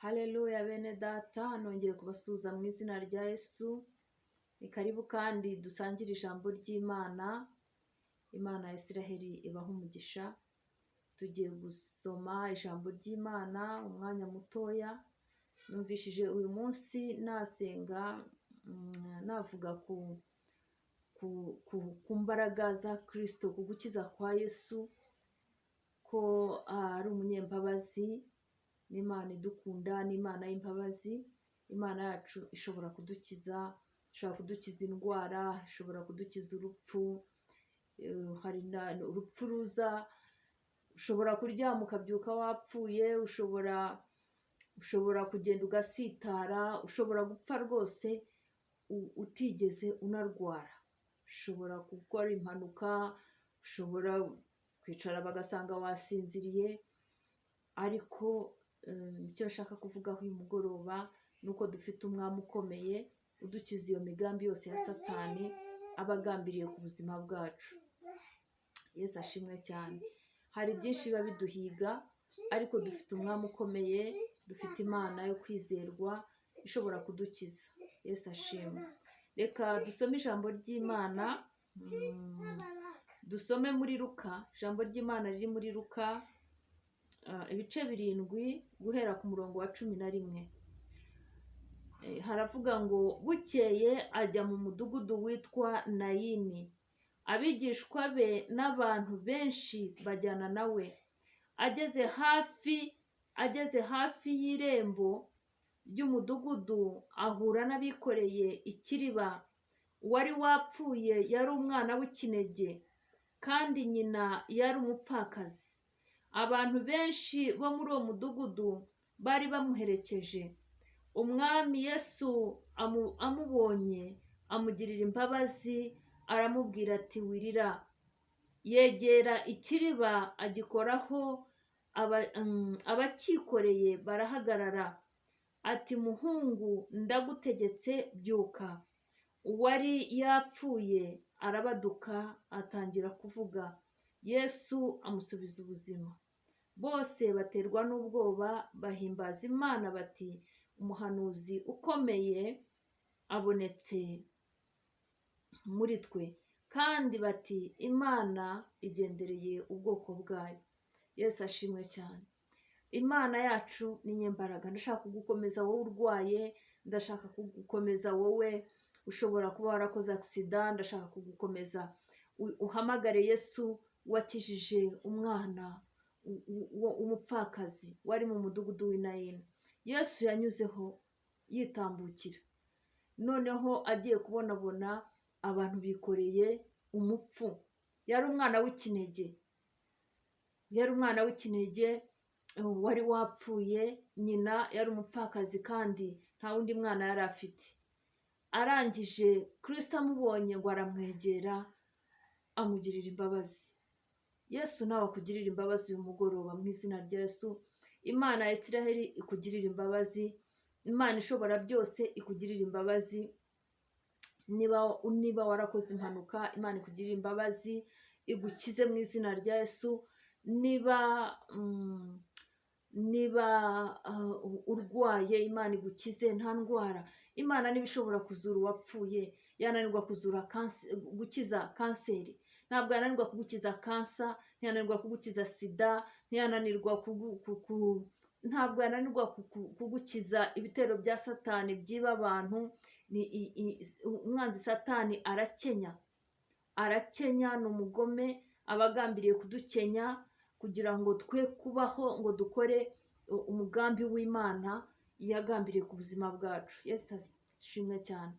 Haleluya bene data, nongeye kubasuhuza mu izina rya Yesu. Ni karibu kandi dusangire ijambo ry'Imana. Imana ya Isiraheli ibaha umugisha. Tugiye gusoma ijambo ry'Imana umwanya mutoya. Numvishije uyu munsi nasenga navuga ku mbaraga za Kristo, ku gukiza kwa Yesu, ko ari umunyembabazi, n'Imana idukunda, n'Imana y'imbabazi. Imana yacu ishobora kudukiza, ishobora kudukiza indwara, ishobora kudukiza urupfu. Hari urupfu ruza, ushobora kuryama ukabyuka wapfuye, ushobora kugenda ugasitara, ushobora gupfa rwose utigeze unarwara, ushobora gukora impanuka, ushobora kwicara bagasanga wasinziriye. Ariko icyo nshaka kuvugaho uyu mugoroba ni uko dufite umwami ukomeye udukiza iyo migambi yose ya Satani aba agambiriye ku buzima bwacu. Yesu ashimwe cyane. Hari byinshi biba biduhiga, ariko dufite umwami ukomeye, dufite Imana yo kwizerwa ishobora kudukiza. Yesu ashimwe. Reka dusome ijambo ry'Imana, dusome muri Luka. Ijambo ry'Imana riri muri Luka ibice 7 guhera ku murongo wa 11. Haravuga ngo bukeye ajya mu mudugudu witwa Nayini, abigishwa be n'abantu benshi bajyana nawe. Ageze hafi y'irembo ry'umudugudu ahura n'abikoreye ikiriba. Uwari wapfuye yari umwana w'ikinege, kandi nyina yari umupfakazi. Abantu benshi bo muri uwo mudugudu bari bamuherekeje. Umwami Yesu amubonye amugirira imbabazi, aramubwira ati wirira. Yegera ikiriba agikoraho, abakikoreye barahagarara. Ati muhungu, ndagutegetse byuka. Uwari yapfuye arabaduka atangira kuvuga. Yesu amusubiza ubuzima. Bose baterwa n'ubwoba bahimbaza Imana bati umuhanuzi ukomeye abonetse muri twe, kandi bati Imana igendereye ubwoko bwayo. Yesu ashimwe cyane. Imana yacu ni nyembaraga. Ndashaka kugukomeza wowe urwaye, ndashaka kugukomeza wowe ushobora kuba warakoze accident, ndashaka kugukomeza uhamagare Yesu wakijije umwana umupfakazi wari mu mudugudu w'Inayini. Yesu yanyuzeho yitambukira, noneho agiye kubonabona abantu bikoreye umupfu. Yari umwana w'ikinege, wari wapfuye. Nyina yari umupfakazi, kandi nta wundi mwana yari afite. Arangije Kristo amubonye ngo aramwegera amugirira imbabazi. Yesu nawe akugirira imbabazi uyu mugoroba mu izina rya Yesu. Imana ya Isiraheli ikugirira imbabazi. Imana ishobora byose ikugirira imbabazi. Niba warakoze impanuka, Imana ikugirira imbabazi, igukize mu izina rya Yesu. Niba urwaye, Imana igukize nta ndwara. Imana niba ishobora kuzura uwapfuye, yananirwa gukiza kanseri, ntabwo yananirwa kugukiza kansa, ntiyananirwa kugukiza sida, ntabwo yananirwa kugukiza ibitero bya Satani byiba abantu. Umwanzi Satani arakenya, ni umugome, abagambiriye kudukenya kugira ngo twe kubaho ngo dukore umugambi w'Imana yagambiriye ku buzima bwacu. Yesu ashimwe cyane.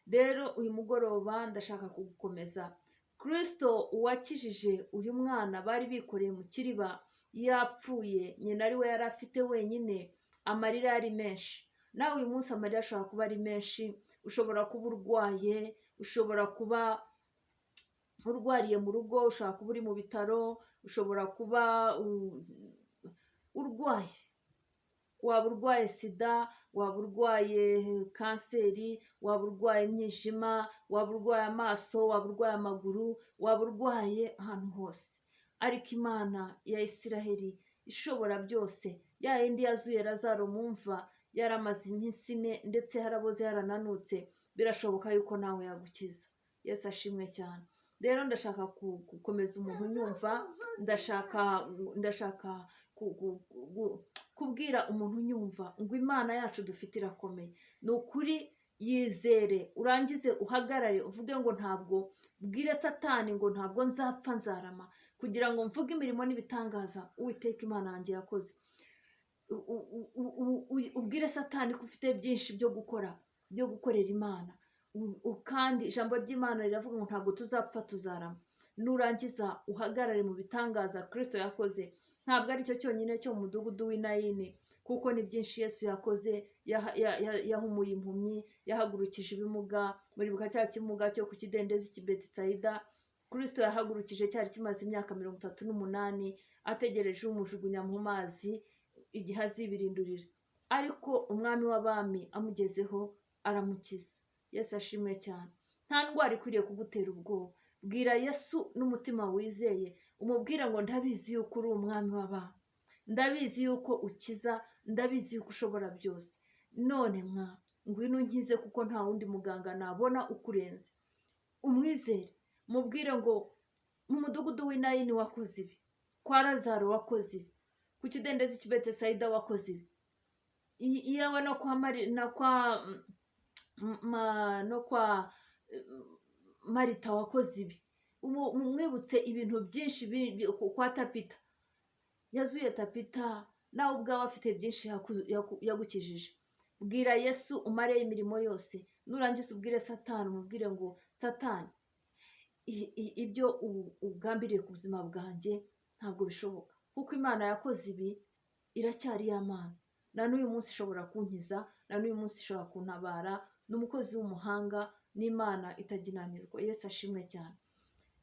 Rero uyu mugoroba ndashaka kugukomeza. Kristo uwakijije uyu mwana bari bikoreye mu kiriba yapfuye, nyina ari we yari afite wenyine, amarira yari menshi. Nawe uyu munsi amarira ashobora kuba ari menshi. Ushobora kuba urwaye, ushobora kuba urwariye mu rugo, ushobora kuba uri mu bitaro, ushobora kuba urwaye. Waba urwaye sida, waba urwaye kanseri, waba urwaye imyijima, waba urwaye amaso, waba urwaye amaguru, waba urwaye ahantu hose. Ariko Imana ya Isiraheli ishobora byose, ya yindi yazuye Lazaro mu mva yaramaze iminsi 4 ndetse haraboze yarananutse, birashoboka yuko nawe yagukiza. Yesu ashimwe cyane. Rero ndashaka gukomeza umuntu unyumva, ndashaka kubwira umuntu unyumva ngo Imana yacu dufite irakomeye. Ni ukuri yizere, urangize uhagarare uvuge ngo ntabwo, bwire Satani ngo ntabwo nzapfa nzarama, kugira ngo mvuge imirimo n'ibitangaza Uwiteka Imana yanjye yakoze. Ubwire Satani ko ufite byinshi byo gukora, byo gukorera Imana, kandi ijambo ry'Imana riravuga ngo ntabwo tuzapfa tuzarama. Nurangiza uhagarare mu bitangaza Kristo yakoze. Ntabwo ari cyo cyonyine cyo mu mudugudu w'i Nayini, kuko ni byinshi Yesu yakoze. Yahumuye impumyi, yahagurukije ibimuga. Muribuka cya kimuga cyo ku kidendezi cy'i Betisayida, Kristo yahagurukije cyari kimaze imyaka 38 ategereje umujugunya mu mazi igihe azibirindurira, ariko umwami w'abami amugezeho aramukiza. Yesu ashimwe cyane. Nta ndwara ikwiriye kugutera ubwoba. Bwira Yesu n'umutima wizeye, umubwire ngo ndabizi yuko uri umwami w'abami, ndabizi yuko ukiza, ndabizi yuko ushobora byose. None ngwino unkize, kuko nta wundi muganga nabona ukurenze. Umwizere, mubwire ngo mu mudugudu w'i Nayini wakoze ibi, kwa Lazaro wakoze ibi, ku kidendezi cy'i Betisayida wakoze ibi, iyawe no kwa Marita wakoze ibi. Mwibutse ibintu byinshi kwa Tapita, yazuye Tapita, nawe ubwawe afite byinshi yagukijije. Bwira Yesu umareyo imirimo yose. Nurangiza ubwire Satani, umubwire ngo Satani, ibyo ugambiriye ku buzima bwanjye ntabwo bishoboka, kuko Imana yakoze ibi iracyari ya Mana. Na n'uyu munsi ishobora kunkiza, na n'uyu munsi ishobora kuntabara. Ni umukozi w'umuhanga, n'Imana itaginanirwa. Yesu ashimwe cyane.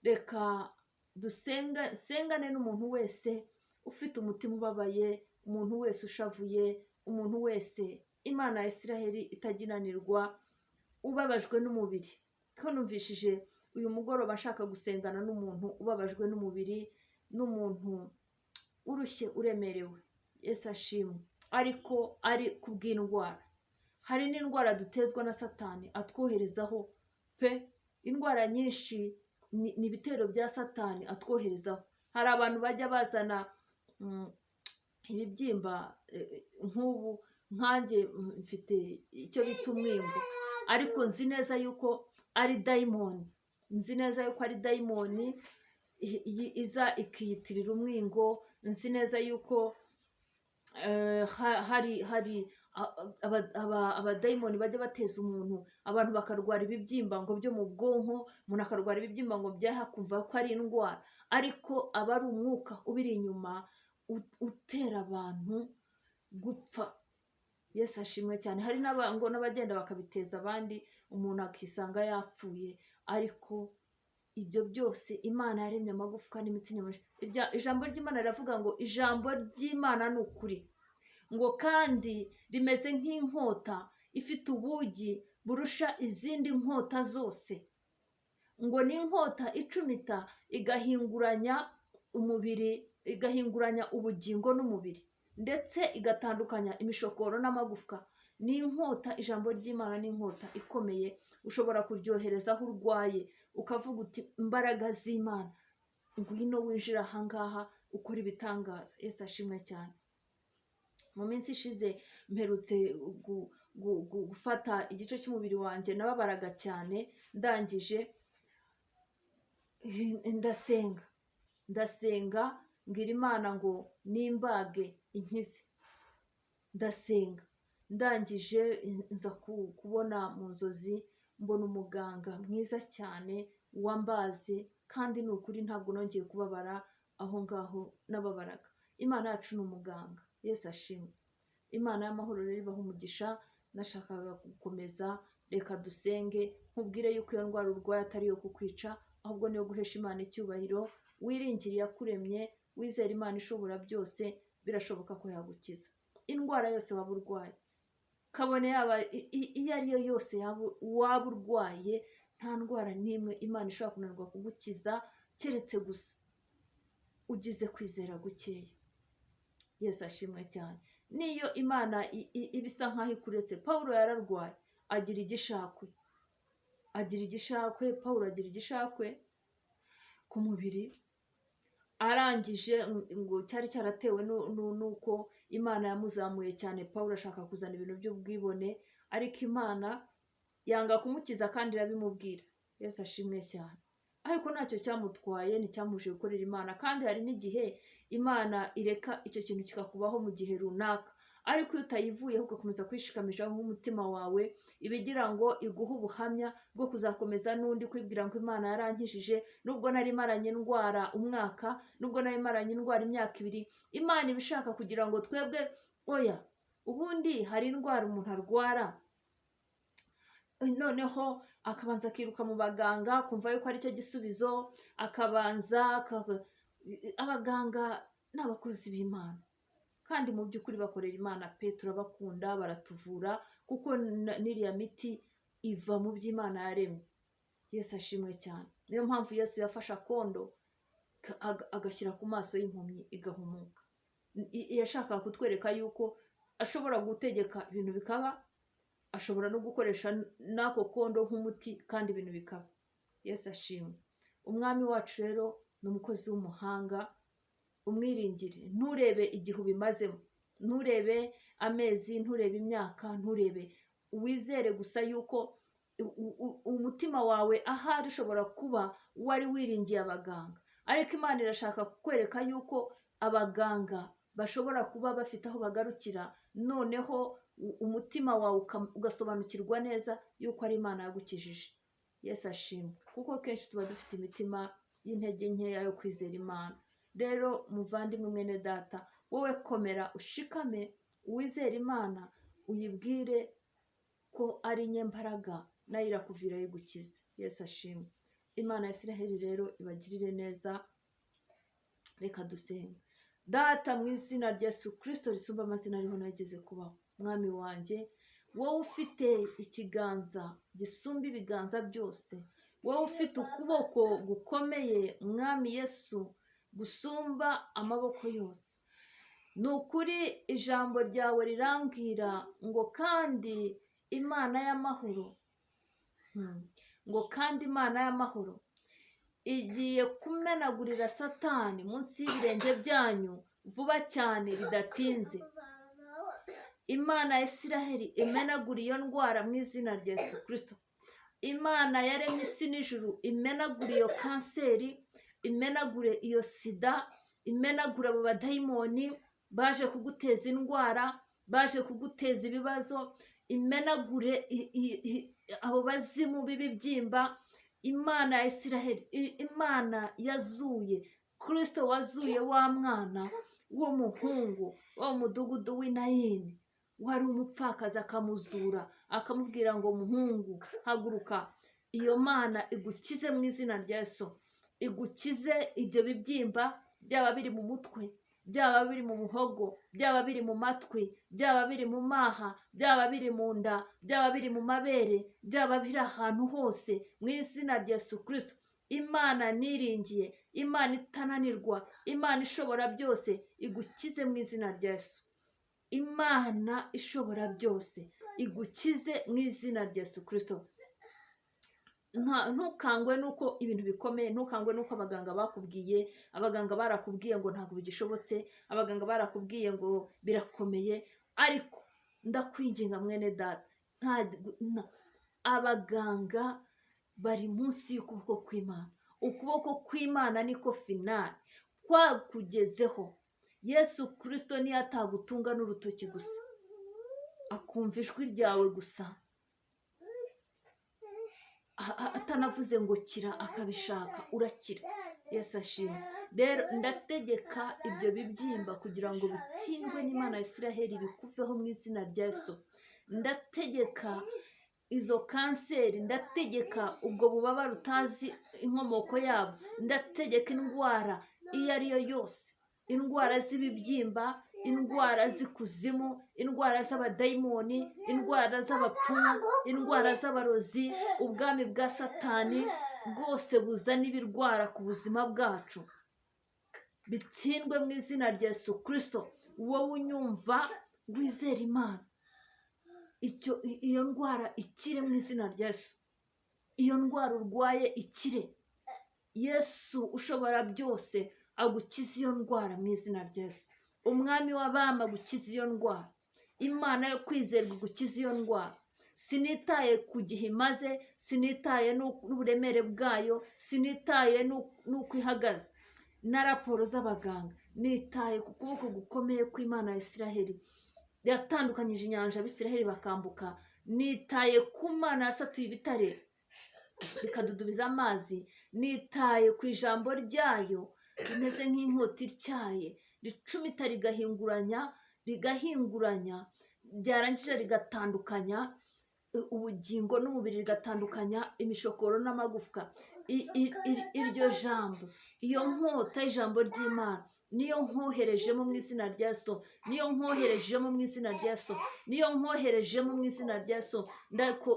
Reka dusengane n'umuntu wese ufite umutima ubabaye, umuntu wese ushavuye, umuntu wese Imana ya Isiraheli itaginanirwa, ubabajwe n'umubiri. Ko numvishije uyu mugoroba ashaka gusengana n'umuntu ubabajwe n'umubiri, n'umuntu urushye uremerewe. Yesu ashimwe. Ariko ari kubw'indwara, hari n'indwara dutezwa na Satani atwoherezaho pe. Indwara nyinshi ni ibitero bya Satani atwoherezaho. Hari abantu bajya bazana ibibyimba, nk'ubu nkanjye mfite icyo bita umwingo, ariko nzi neza yuko ari dayimoni. Nzi neza yuko ari dayimoni iza ikiyitirira umwingo. Nzi neza yuko hari abadayimoni bajya bateza umuntu, abantu bakarwara ibibyimba ngo byo mu bwonko, umuntu akarwara ibibyimba ngo byahakumva ko ari indwara, ariko aba ari umwuka ubiri inyuma utera abantu gupfa. Yesu ashimwe cyane. Hari n'abagenda bakabiteza abandi, umuntu akisanga yapfuye. Ariko ibyo byose Imana yaremye amagufwa n'imitsi nyamashyi. Ijambo ry'Imana riravuga ngo ijambo ry'Imana ni ukuri, ngo kandi rimeze nk'inkota ifite ubugi burusha izindi nkota zose, ngo ni inkota icumita igahinguranya umubiri, igahinguranya ubugingo n'umubiri, ndetse igatandukanya imishokoro n'amagufwa. Ni inkota, ijambo ry'Imana ni inkota ikomeye. Ushobora kuryohereza aho urwaye, ukavuga uti imbaraga z'Imana, ngwino winjira ahangaha ukora ibitangaza. Yesu ashimwe cyane. Mu minsi ishize mperutse gufata igice cy'umubiri wanjye, nababaraga cyane. Ndangije ndasenga mbwira Imana ngo nimbage inkize. Ndasenga, ndangije nza kubona mu nzozi, mbona umuganga mwiza cyane wambaze, kandi ni ukuri ntabwo nongeye kubabara aho ngaho nababaraga. Imana yacu ni umuganga. Yesu ashimwe. Imana y'amahoro rero ibaha umugisha. Nashakaga gukomeza, reka dusenge, nkubwire yuko iyo ndwara urwaye atari iyo kukwica, ahubwo niyo guhesha Imana icyubahiro. Wiringire yakuremye, wizere Imana ishobora byose, birashoboka ko yagukiza. Indwara yose waba urwaye, kabone yaba iyo ari yo yose waba urwaye, nta ndwara n'imwe Imana ishobora kunanirwa kugukiza, keretse gusa ugize kwizera gukeya. Yesu ashimwe cyane. Niyo Imana ibisa nkaho ikuretse, Pawulo yararwaye agira igishakwe, Pawulo agira igishakwe ku mubiri, arangije ngo cyari cyaratewe nuko Imana yamuzamuye cyane. Pawulo ashaka kuzana ibintu by'ubwibone, ariko Imana yanga kumukiza kandi irabimubwira. Yesu ashimwe cyane. Ariko ntacyo cyamutwaye, nticyamuje gukorera Imana. Kandi hari n'igihe Imana ireka icyo kintu kikakubaho mu gihe runaka, ariko iyo utayivuyeho ugakomeza kwishikamishaho nk'umutima wawe, ibigira ngo iguhe ubuhamya bwo kuzakomeza n'undi kwibwira ngo Imana yarankijije, nubwo nari maranye indwara umwaka, nubwo nari maranye indwara imyaka 2. Imana ibishaka kugira ngo twebwe, oya, ubundi hari indwara umuntu arwara noneho akabanza akiruka mu baganga kumva yuko ari cyo gisubizo, abaganga n'abakozi b'Imana, kandi mu by'ukuri bakorera Imana pe, turabakunda, baratuvura, kuko n'iriya miti iva mu by'Imana yaremye. Yesu ashimwe cyane. Niyo mpamvu Yesu yafashe akondo agashyira ku maso y'impumyi igahumuka. Yashakaga kutwereka yuko ashobora gutegeka ibintu bikaba, ashobora no gukoresha n'ako kondo nk'umuti kandi ibintu bikaba. Yesu ashimwe. Umwami wacu rero ni umukozi w'umuhanga, umwiringire, nturebe igihe ubimazemo, nturebe amezi, nturebe imyaka, nturebe, wizere gusa yuko umutima wawe ahari ushobora kuba wari wiringiye abaganga, ariko Imana irashaka kukwereka yuko abaganga bashobora kuba bafite aho bagarukira, noneho umutima wawe ugasobanukirwa neza yuko ari Imana yagukijije. Yesu ashimwe. Kuko kenshi tuba dufite imitima y'intege nkeya yo kwizera Imana. Rero muvandimwe, mwene data, wowe komera ushikame, uwizere Imana, uyibwire ko ari nyembaraga, nayo irakuvira yigukize. Yesu ashimwe. Imana ya Isiraheli rero ibagirire neza. Reka dusenge. Data, mu izina rya Yesu Kristo risumba amazina ariho nageze kubaho, mwami wanjye, wowe ufite ikiganza gisumba ibiganza byose, wowe ufite ukuboko gukomeye, mwami Yesu, gusumba amaboko yose. Ni ukuri ijambo ryawe rirambwira ngo kandi Imana y'amahoro, igiye kumenagurira Satani munsi y'ibirenge byanyu vuba cyane bidatinze. Imana ya Isiraheli imenagura iyo ndwara mu izina rya Yesu Kristo. Imana yaremye isi n'ijuru imenagura iyo kanseri, imenagure iyo sida, imenagura abo badayimoni baje kuguteza indwara, baje kuguteza ibibazo, imenagure abo bazimu b'ibibyimba. Imana ya Isiraheli, Imana yazuye Kristo, wazuye wa mwana w'umuhungu wo mu mudugudu w'Inayini, wari umupfakazi, akamuzura akamubwira ngo muhungu haguruka. Iyo Mana igukize mu izina rya Yesu, igukize ibyo bibyimba, byaba biri mu mutwe, byaba biri mu muhogo, byaba biri mu matwi, byaba biri mu maha, byaba biri mu nda, byaba biri mu mabere, byaba biri ahantu hose, mu izina rya Yesu Kristo. Imana niringiye, Imana itananirwa, Imana ishobora byose, igukize mu izina rya Yesu. Imana ishobora byose igukize mu izina rya Yesu Kristo. Ntukangwe nuko ibintu bikomeye, ntukangwe nuko abaganga bakubwiye, abaganga barakubwiye ngo ntabwo bigishobotse, abaganga barakubwiye ngo birakomeye, ariko ndakwinginga mwene data, abaganga bari munsi y'ukuboko kw'Imana. Ukuboko kw'Imana niko finali kwakugezeho. Yesu Kristo niyo atagutunga n'urutoki gusa, akumva ijwi ryawe gusa, atanavuze ngo kira akabishaka, urakira. Yesu ashimwe. Rero ndategeka ibyo bibyimba kugira ngo bitsindwe n'Imana ya Isiraheli, bikuveho mu izina rya Yesu. Ndategeka izo kanseri, ndategeka ubwo bubabare utazi inkomoko yabo, ndategeka indwara iyo ari yo yose, indwara z'ibibyimba, indwara z'ikuzimu, indwara z'abadayimoni, indwara z'abapfumu, indwara z'abarozi, ubwami bwa Satani bwose buzana ibirwara ku buzima bwacu, bitsindwe mu izina rya Yesu Kristo. wowe unyumva wizera Imana, iyo ndwara ikire mu izina rya Yesu. Iyo ndwara urwaye ikire. Yesu ushobora byose agukiza iyo ndwara mu izina rya Yesu. Umwami w'abami agukiza iyo ndwara. Imana yo kwizerwa igukiza iyo ndwara. Sinitaye ku gihe imaze, sinitaye n'uburemere bwayo, sinitaye n'uko ihagaze na raporo z'abaganga, nitaye ku kuboko gukomeye kw'Imana ya Isiraheli yatandukanyije inyanja Abisiraheli bakambuka. Nitaye ku Mana yasatuye ibitare bikadudubiza amazi. Nitaye ku ijambo ryayo rimeze nk'inkota ityaye, ricumita rigahinguranya, ryarangije rigatandukanya ubugingo n'umubiri, rigatandukanya imishokoro n'amagufwa. Iryo jambo, iyo nkota y'ijambo ry'Imana niyo nkoherejemo mu izina rya Yesu, niyo nkoherejemo mu izina rya Yesu, niyo nkoherejemo mu izina rya Yesu.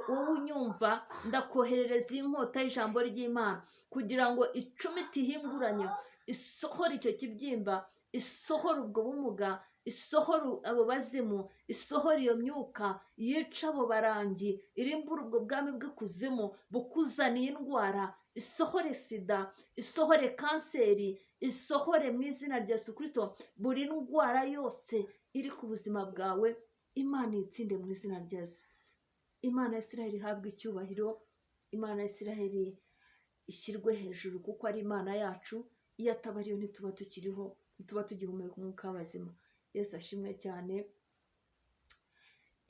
Wowe unyumva, ndakoherereza iyi nkota y'ijambo ry'Imana kugira ngo icumite, ihinguranye, isohore icyo kibyimba, isohore ubwo bumuga, isohore abo bazimu, isohore iyo myuka yica abo barangi, irimbura ubwo bwami bw'ikuzimu bukuzaniye indwara, isohore sida, isohore kanseri, isohore mu izina rya Yesu Kristo. Buri ndwara yose iri ku buzima bwawe, Imana itsinde mu izina rya Yesu. Imana ya Isiraheli ihabwe icyubahiro. Imana ya Isiraheli ishyirwe hejuru kuko ari Imana yacu. Iyo ataba ariyo ntituba tukiriho, ntituba tugihumeka umwuka w'abazima. Yesu ashimwe cyane.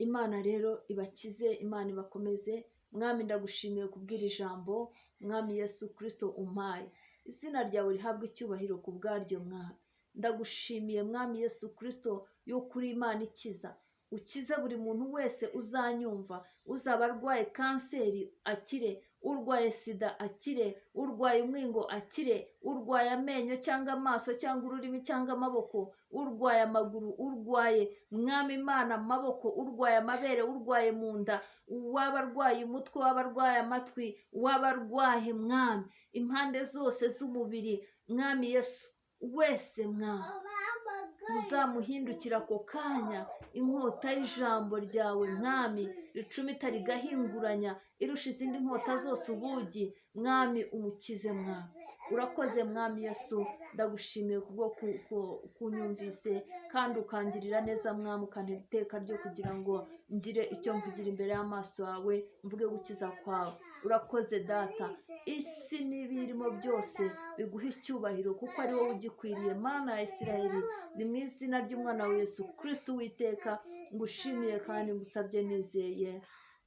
Imana rero ibakize, Imana ibakomeze. Mwami ndagushimiye kubwira ijambo, Mwami Yesu Kristo umpaye. Izina ryawe rihabwe icyubahiro ku bwaryo Mwami. Ndagushimiye Mwami Yesu Kristo yuko uri Imana ikiza. Ukize buri muntu wese uzanyumva, uzaba arwaye kanseri akire, urwaye sida akire, urwaye umwingo akire, urwaye amenyo cyangwa amaso cyangwa ururimi cyangwa amaboko, urwaye amaguru, urwaye Mwami Imana amaboko, urwaye amabere, urwaye mu nda, waba arwaye umutwe, waba arwaye amatwi, waba arwaye Mwami impande zose z'umubiri, Mwami Yesu wese Mwami uzamuhindukira ako kanya, inkota y'ijambo ryawe Mwami ricumita rigahinguranya, irusha izindi nkota zose ubugi, Mwami umukize Mwami. Urakoze Mwami Yesu, ndagushimiye kubwo kunyumvise kandi ukangirira neza Mwami, ukantera iteka ryo kugira ngo ngire icyo mvugira imbere y'amaso yawe, mvuge gukiza kwawe. Urakoze Data, isi n'ibirimo byose biguha icyubahiro kuko ari wowe ugikwiriye Mana ya Isiraheli. Ni mu izina ry'umwana wa Yesu Kristo Uwiteka ngushimiye kandi ngusabye nizeye,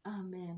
amen.